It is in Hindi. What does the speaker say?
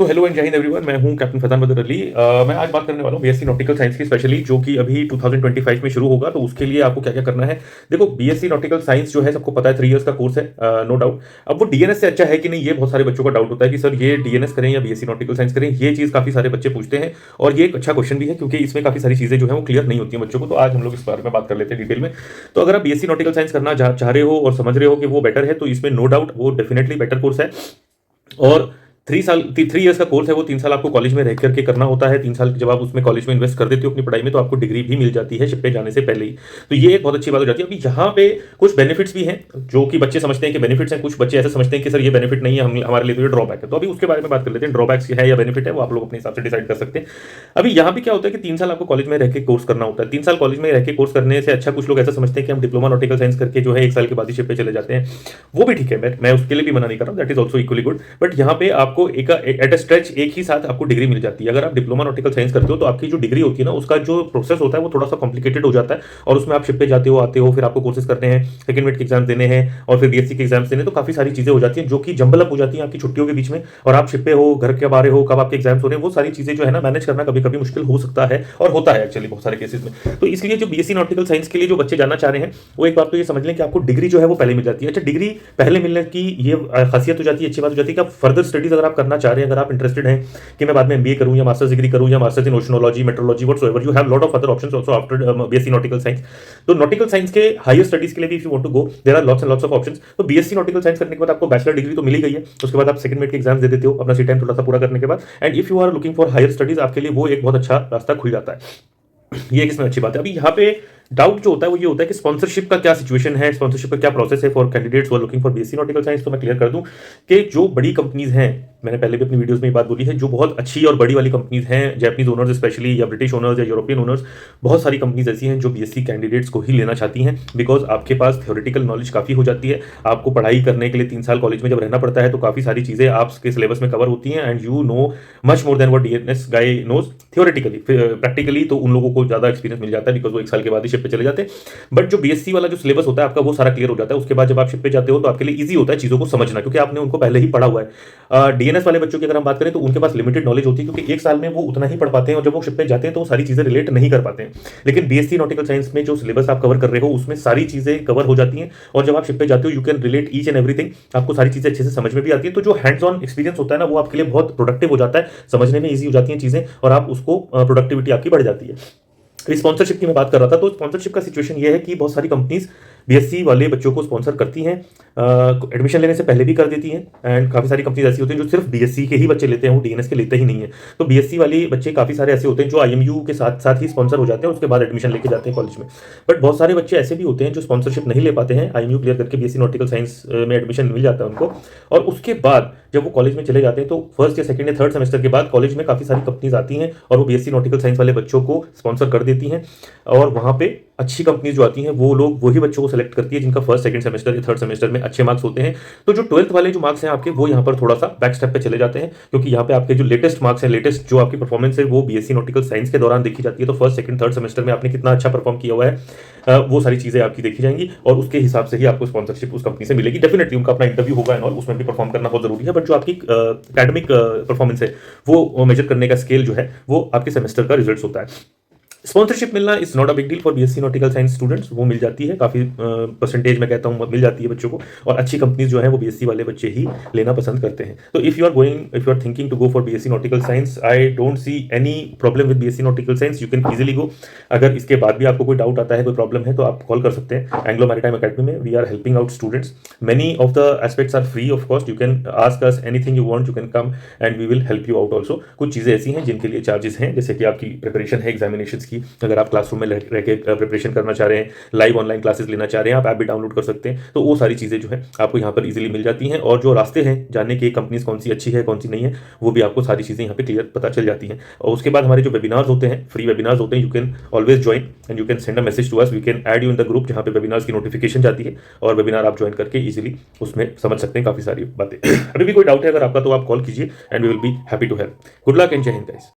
So hello and Jai Hind everyone, मैं हूं कैप्टन फैजान बदर अली। मैं आज बात करने वाला हूं बीएससी नॉटिकल साइंस की, स्पेशली जो कि अभी 2025 में शुरू होगा। तो उसके लिए आपको क्या क्या करना है। देखो, बीएससी नॉटिकल साइंस जो है सबको पता है 3 इयर्स का कोर्स है, नो डाउट। अब वो डीएनएस से अच्छा है कि नहीं, ये बहुत सारे बच्चों का डाउट होता है कि सर ये डीएनएस करें या बीएससी नॉटिकल साइंस करें। ये चीज़ काफ़ी सारे बच्चे पूछते हैं और ये एक अच्छा क्वेश्चन भी है क्योंकि इसमें काफ़ी सारी चीज़ें जो है वो क्लियर नहीं होती हैं बच्चों को। तो आज हम लोग इस बारे में बात कर लेते हैं डिटेल में। तो अगर आप बीएससी नॉटिकल साइंस करना चाह रहे हो और समझ रहे हो कि वो बेटर है, तो इसमें नो डाउट वो डेफिनेटली बेटर कोर्स है। और 3 इयर्स का कोर्स है, वो 3 साल आपको कॉलेज में रह करके करना होता है। 3 साल जब आप उसमें कॉलेज में इन्वेस्ट कर देते हो अपनी पढ़ाई में, तो आपको डिग्री भी मिल जाती है शिप पे जाने से पहले ही। तो ये एक बहुत अच्छी बात हो जाती है। अभी यहाँ पे कुछ बेनिफिट्स भी हैं जो कि बच्चे समझते हैं कि बेनिफिट्स हैं, कुछ बच्चे ऐसे समझते हैं कि सर ये बेनिफिट नहीं है, हमारे लिए तो ये ड्रॉबैक है। तो अभी उसके बारे में बात कर लेते हैं, ड्रॉबैक्स है या बेनिफिट है, वो आप लोग अपने हिसाब से डिसाइड कर सकते हैं। अभी यहाँ पे क्या होता है कि 3 साल आपको कॉलेज में रह के कोर्स करना होता है। 3 साल कॉलेज में रह के कोर्स करने से अच्छा कुछ लोग ऐसा समझते हैं कि हम डिप्लोमा नॉटिकल साइंस करके जो है 1 साल के बाद ही शिप पे चले जाते हैं। वो भी ठीक है, मैं उसके लिए भी मना नहीं कर रहा हूँ, that is also equally good. But यहाँ पे आपको एट अ स्ट्रेच एक ही साथ आपको डिग्री मिल जाती है। अगर आप डिप्लोमा नॉटिकल साइंस करते हो तो आपकी जो डिग्री होती है ना, उसका जो प्रोसेस होता है वो थोड़ा सा कॉम्प्लिकेटेड हो जाता है। और उसमें आप शिप पे जाते हो, आते हो, फिर आपको कोर्सेज करने हैं, सेकंड मिड के एग्जाम देने हैं और फिर बीएससी के एग्जाम्स देने। तो काफी सारी चीजें हो जाती हैं जो कि जंबल अप हो जाती हैं आपकी छुट्टियों के बीच में। और आप शिप पे हो, घर के बारे हो, कब आपके एग्जाम्स हो रहे हैं, वो सारी चीजें जो है ना मैनेज करना कभी कभी मुश्किल हो सकता है और होता है एक्चुअली बहुत सारे केसेस में। तो इसलिए जो बीएससी नॉटिकल साइंस के लिए जो बच्चे जाना चाह रहे हैं, वो एक बात तो ये समझ लें कि आपको डिग्री जो है वो पहले मिल जाती है। अच्छा, डिग्री पहले मिलने की ये खासियत हो जाती है, अच्छी बात हो जाती है कि आप फर्दर स्टडीज अगर आप करना चाह रहे हैं, अगर आप इंटरेस्टेड हैं कि मैं बाद में एमबीए करूं या मास्टर्स डिग्री करूं या masters in oceanology, metrology, whatsoever, you have lot of other options also after BSc nautical science. तो नॉटिकल साइंस के हायर स्टडीज के लिए भी if you want to go, there are lots and lots of options. तो बीएससी नॉटिकल साइंस करने के बाद आपको बैचलर डिग्री तो मिल ही गई है, उसके बाद आप सेकंड मिड के एग्जाम्स दे देते हो अपना सी टाइम थोड़ा सा पूरा करने के बाद। And if you are looking for higher studies, आपके लिए वो एक बहुत अच्छा रास्ता खुल जाता है। ये किसमें अच्छी बात है। अभी यहाँ पे डाउट जो होता है वो ये होता है कि स्पॉन्सरशिप का क्या सिचुएशन है, स्पॉन्सरशिप का क्या प्रोसेस है for candidates who are looking for BSc nautical science. तो मैं क्लियर कर दूं कि जो बड़ी कंपनीज हैं, मैंने पहले भी अपनी वीडियोस में ये बात बोली है, जो बहुत अच्छी और बड़ी वाली कंपनीज हैं, जापानीज ओनर्स स्पेशली या ब्रिटिश ओनर्स या यूरोपियन ओनर्स, बहुत सारी कंपनीज ऐसी हैं जो बीएससी कैंडिडेट्स को ही लेना चाहती हैं। बिकॉज आपके पास थ्योरेटिकल नॉलेज काफ़ी हो जाती है, आपको पढ़ाई करने के लिए 3 साल कॉलेज में जब रहना पड़ता है तो काफ़ी सारी चीज़ें आपके सिलेबस में कवर होती हैं। And you know much more than what DNS guy knows theoretically. Practically तो उन लोगों को ज़्यादा एक्सपीरियंस मिल जाता है बिकॉज वो 1 साल के बाद ही शिप पे चले जाते हैं। बट जो बीएससी वाला जो सिलेबस होता है आपका, वो सारा क्लियर हो जाता है। उसके बाद जब आप शिप पे जाते हो तो आपके लिए इजी होता है चीज़ों को समझना, क्योंकि आपने उनको पहले ही पढ़ा हुआ है। डीएनएस वाले बच्चों की अगर हम बात करें तो उनके पास लिमिटेड नॉलेज होती है, क्योंकि 1 साल में वो उतना ही पढ़ पाते हैं और जब वो शिप पे जाते हैं तो वो सारी चीज़ें रिलेट नहीं कर पाते हैं। लेकिन बीएससी नॉटिकल साइंस में जो सिलेबस आप कवर कर रहे हो उसमें सारी चीज़ें कवर हो जाती हैं और जब आप शिप पे जाते हो you can relate each and everything, आपको सारी चीज़ें अच्छे से समझ में भी आती है। तो जो हैंड्स ऑन एक्सपीरियंस होता है ना, वो आपके लिए बहुत प्रोडक्टिव हो जाता है, समझने में ईजी हो जाती हैं चीज़ें और आप उसको प्रोडक्टिविटी आपकी बढ़ जाती है। स्पॉन्सरशिप की मैं बात कर रहा था, तो स्पॉन्सरशिप का सिचुएशन ये है कि बहुत सारी कंपनीज बीएससी वाले बच्चों को स्पॉन्सर करती हैं, एडमिशन लेने से पहले भी कर देती हैं। एंड काफ़ी सारी कंपनीज ऐसी होती हैं जो सिर्फ बीएससी के ही बच्चे लेते हैं, वो डीएनएस के लेते ही नहीं है। तो बीएससी वाले बच्चे काफ़ी सारे ऐसे होते हैं जो आईएमयू के साथ साथ ही स्पॉन्सर हो जाते हैं, उसके बाद एडमिशन लेके जाते हैं कॉलेज में। बट बहुत सारे बच्चे ऐसे भी होते हैं जो स्पॉन्सरशिप नहीं ले पाते हैं, आईएमयू क्लियर करके बीएससी नॉटिकल साइंस में एडमिशन मिल जाता है उनको। और उसके बाद जब वो कॉलेज में चले जाते हैं तो फर्स्ट या सेकंड या थर्ड सेमेस्टर के बाद कॉलेज में काफ़ी सारी कंपनीज आती हैं और वो बीएससी नॉटिकल साइंस वाले बच्चों को स्पॉन्सर कर देती हैं। और वहाँ पे अच्छी कंपनीज जो आती हैं वो लोग वही बच्चों को सेलेक्ट करती है जिनका फर्स्ट सेकंड सेमेस्टर या थर्ड सेमेस्टर में अच्छे मार्क्स होते हैं। तो जो 12th वाले जो मार्क्स हैं आपके, वो यहाँ पर थोड़ा सा बैक स्टेप पे चले जाते हैं, क्योंकि यहाँ पे आपके जो लेटेस्ट मार्क्स हैं, लेटेस्ट जो आपकी परफॉर्मेंस है वो बीएससी नॉटिकल साइंस के दौरान देखी जाती है। तो फर्स्ट सेकंड थर्ड सेमेस्टर में आपने कितना अच्छा परफॉर्म किया हुआ है, वो सारी चीज़ें आपकी देखी जाएंगी और उसके हिसाब से ही आपको स्पॉन्सरशिप उस कंपनी से मिलेगी। डेफिनेटली उनका अपना इंटरव्यू होगा और उसमें भी परफॉर्म करना बहुत जरूरी है। बट जो आपकी एकेडमिक परफॉर्मेंस है वो मेजर करने का स्केल जो है वो आपके सेमेस्टर का रिजल्ट होता है। स्पॉन्सरशिप मिलना is not a big deal for BSc nautical science students, वो मिल जाती है काफ़ी परसेंटेज में कहता हूँ मिल जाती है बच्चों को। और अच्छी कंपनीज जो है वो बीएससी वाले बच्चे ही लेना पसंद करते हैं। तो if you are thinking to go for BSc nautical science, I don't see any problem with BSc nautical science, you can easily go. अगर इसके बाद भी आपको कोई डाउट आता है, कोई प्रॉब्लम है, तो आप कॉल कर सकते हैं एंग्लो मैरीटाइम अकेडमी में। We are helping out students, many of the aspects are free of cost, you can ask us anything you want, you can come and we will help you out also. कुछ चीज़ें ऐसी हैं जिनके लिए चार्जेस हैं, जैसे कि आपकी प्रिपरेशन है एग्जामिनेशन की, अगर आप क्लासरूम में रह के प्रिपरेशन करना चाह रहे हैं, लाइव ऑनलाइन क्लासेस लेना चाह रहे हैं, आप ऐप भी डाउनलोड कर सकते हैं। तो वो सारी चीज़ें जो है आपको यहाँ पर इजीली मिल जाती हैं और जो रास्ते हैं जानने के कंपनीज कौन सी अच्छी है कौन सी नहीं है, वो भी आपको सारी चीज़ें यहाँ पे क्लियर पता चल जाती हैं। और उसके बाद हमारे जो वेबिनार्स होते हैं, फ्री वेबिनार्स होते हैं, you can always join and you can send a message to us, we can add you in the group जहाँ पे वेबिनार्स की नोटिफिकेशन जाती है और वेबिनार आप ज्वाइन करके इजीली उसमें समझ सकते हैं काफ़ी सारी बातें। अभी भी कोई डाउट है अगर आपका तो आप कॉल कीजिए and we will be happy to help. Good luck and Jai Hind guys.